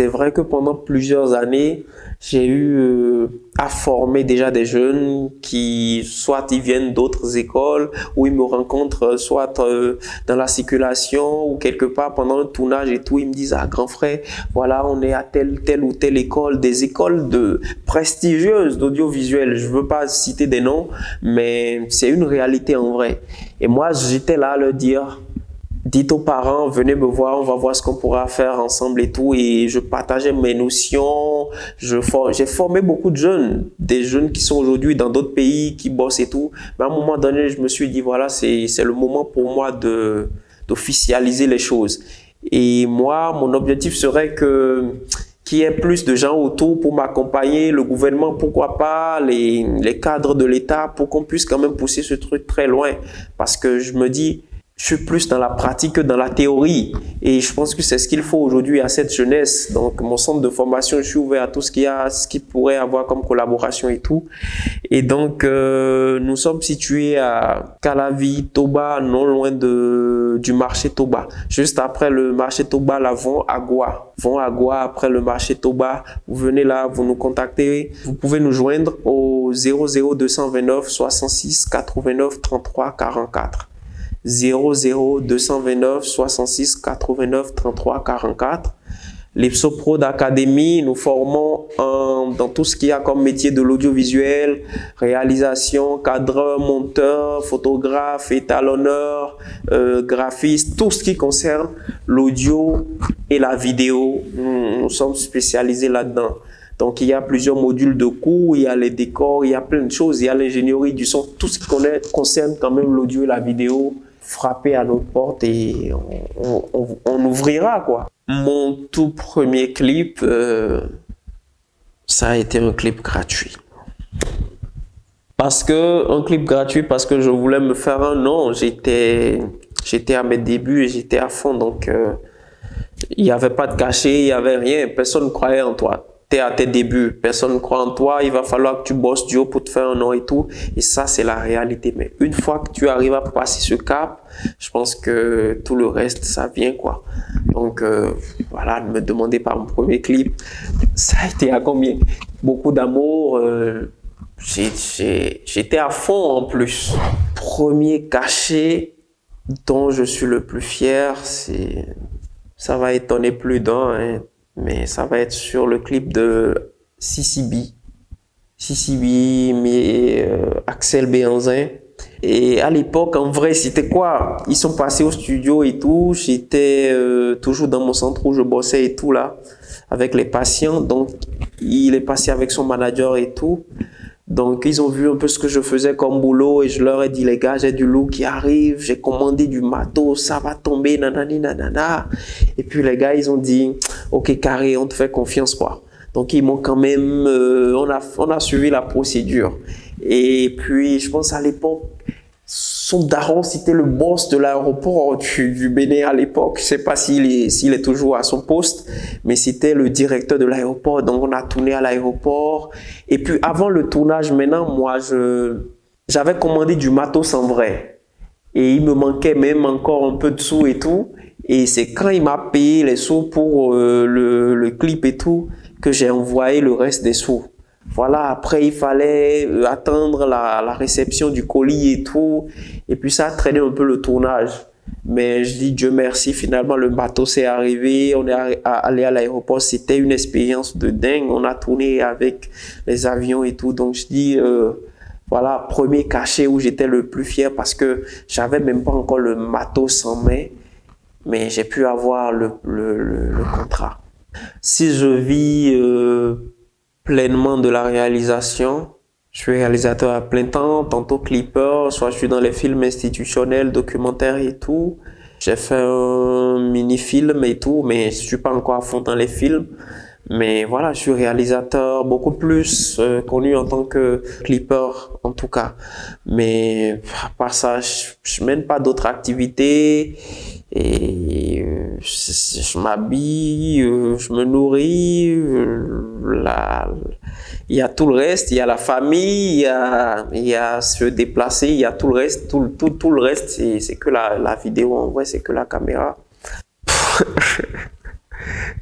c'est vrai que pendant plusieurs années, j'ai eu à former déjà des jeunes qui, soit ils viennent d'autres écoles, ou ils me rencontrent soit dans la circulation ou quelque part pendant un tournage et tout, ils me disent, ah grand frère, voilà, on est à telle ou telle école, des écoles prestigieuses d'audiovisuel. Je veux pas citer des noms, mais c'est une réalité en vrai. Et moi, j'étais là à leur dire, dites aux parents, venez me voir, on va voir ce qu'on pourra faire ensemble et tout. Et je partageais mes notions. J'ai formé beaucoup de jeunes, des jeunes qui sont aujourd'hui dans d'autres pays, qui bossent et tout. Mais à un moment donné, je me suis dit, voilà, c'est le moment pour moi d'officialiser les choses. Et moi, mon objectif serait qu'il y ait plus de gens autour pour m'accompagner, le gouvernement, pourquoi pas, les cadres de l'État, pour qu'on puisse quand même pousser ce truc très loin. Parce que je me dis, je suis plus dans la pratique que dans la théorie. Et je pense que c'est ce qu'il faut aujourd'hui à cette jeunesse. Donc, mon centre de formation, je suis ouvert à tout ce qui pourrait avoir comme collaboration et tout. Et donc, nous sommes situés à Calavi, Toba, non loin du marché Toba. Juste après le marché Toba, la Vont Agua. Vont Agua, après le marché Toba. Vous venez là, vous nous contactez. Vous pouvez nous joindre au 00229 66 89 33 44. 00229 66 89 33 44. L'Ipsoprod Academy, nous formons dans tout ce qu'il y a comme métier de l'audiovisuel, réalisation, cadreur, monteur, photographe, étalonneur, graphiste, tout ce qui concerne l'audio et la vidéo. Nous sommes spécialisés là-dedans. Donc, il y a plusieurs modules de cours, il y a les décors, il y a plein de choses, il y a l'ingénierie du son, tout ce qui concerne quand même l'audio et la vidéo. Frapper à notre porte et on ouvrira quoi. Mon tout premier clip, ça a été un clip gratuit. Parce que je voulais me faire un nom. J'étais à mes débuts et j'étais à fond, donc il n'y avait pas de cachet, il n'y avait rien. Personne ne croyait en toi. Tu es à tes débuts, personne ne croit en toi, il va falloir que tu bosses dur pour te faire un nom et tout. Et ça, c'est la réalité. Mais une fois que tu arrives à passer ce cap, je pense que tout le reste, ça vient quoi. Donc, voilà, ne me demandez pas mon premier clip. Ça a été à combien? Beaucoup d'amour. J'étais à fond en plus. Premier cachet dont je suis le plus fier, ça va étonner plus d'un, hein. Mais ça va être sur le clip de CCB, mais Axel Béhanzin. Et à l'époque, en vrai, c'était quoi? Ils sont passés au studio et tout. J'étais toujours dans mon centre où je bossais et tout là, avec les patients. Donc, il est passé avec son manager et tout. Donc, ils ont vu un peu ce que je faisais comme boulot et je leur ai dit, les gars, j'ai du lourd qui arrive, j'ai commandé du matos, ça va tomber, nanani, nanana. Et puis, les gars, ils ont dit, ok, carré, on te fait confiance, quoi. Donc, ils m'ont quand même, on a suivi la procédure. Et puis, je pense à l'époque, son daron, c'était le boss de l'aéroport du Bénin à l'époque. Je sais pas s'il est toujours à son poste, mais c'était le directeur de l'aéroport. Donc, on a tourné à l'aéroport. Et puis, avant le tournage, maintenant, moi, j'avais commandé du matos en vrai. Et il me manquait même encore un peu de sous et tout. Et c'est quand il m'a payé les sous pour le clip et tout, que j'ai envoyé le reste des sous. Voilà, après il fallait attendre la réception du colis et tout. Et puis ça a traîné un peu le tournage. Mais je dis Dieu merci, finalement le bateau s'est arrivé, on est allé à l'aéroport, c'était une expérience de dingue. On a tourné avec les avions et tout. Donc je dis, voilà, premier cachet où j'étais le plus fier parce que j'avais même pas encore le matos en main. Mais j'ai pu avoir le contrat. Si je vis pleinement de la réalisation, je suis réalisateur à plein temps, tantôt clipper, soit je suis dans les films institutionnels, documentaires et tout. J'ai fait un mini-film et tout, mais je suis pas encore à fond dans les films. Mais voilà, je suis réalisateur beaucoup plus connu en tant que clipper en tout cas. Mais à part ça, je mène pas d'autres activités. Et je m'habille, je me nourris, il y a tout le reste, il y a la famille, il y a se déplacer, il y a tout le reste, tout le reste, c'est que la vidéo en vrai, c'est que la caméra.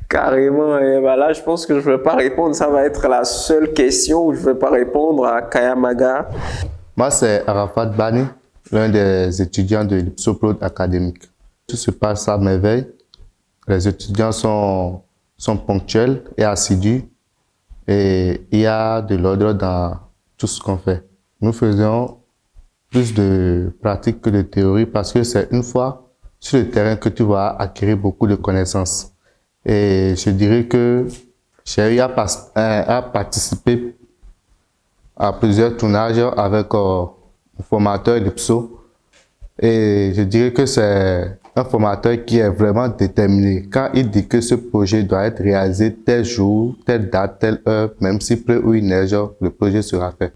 Carrément, et ben là, je pense que je ne vais pas répondre. Ça va être la seule question où je ne vais pas répondre à Kayamaga. Moi, c'est Arafat Bani, l'un des étudiants de l'Ipsoprod académique. Tout se passe à merveille. Les étudiants sont ponctuels et assidus. Et il y a de l'ordre dans tout ce qu'on fait. Nous faisons plus de pratique que de théorie parce que c'est une fois sur le terrain que tu vas acquérir beaucoup de connaissances. Et je dirais que j'ai eu à participer à plusieurs tournages avec un formateur l'IPSO. Et je dirais que c'est un formateur qui est vraiment déterminé. Quand il dit que ce projet doit être réalisé tel jour, telle date, telle heure, même s'il pleut ou il neige, le projet sera fait.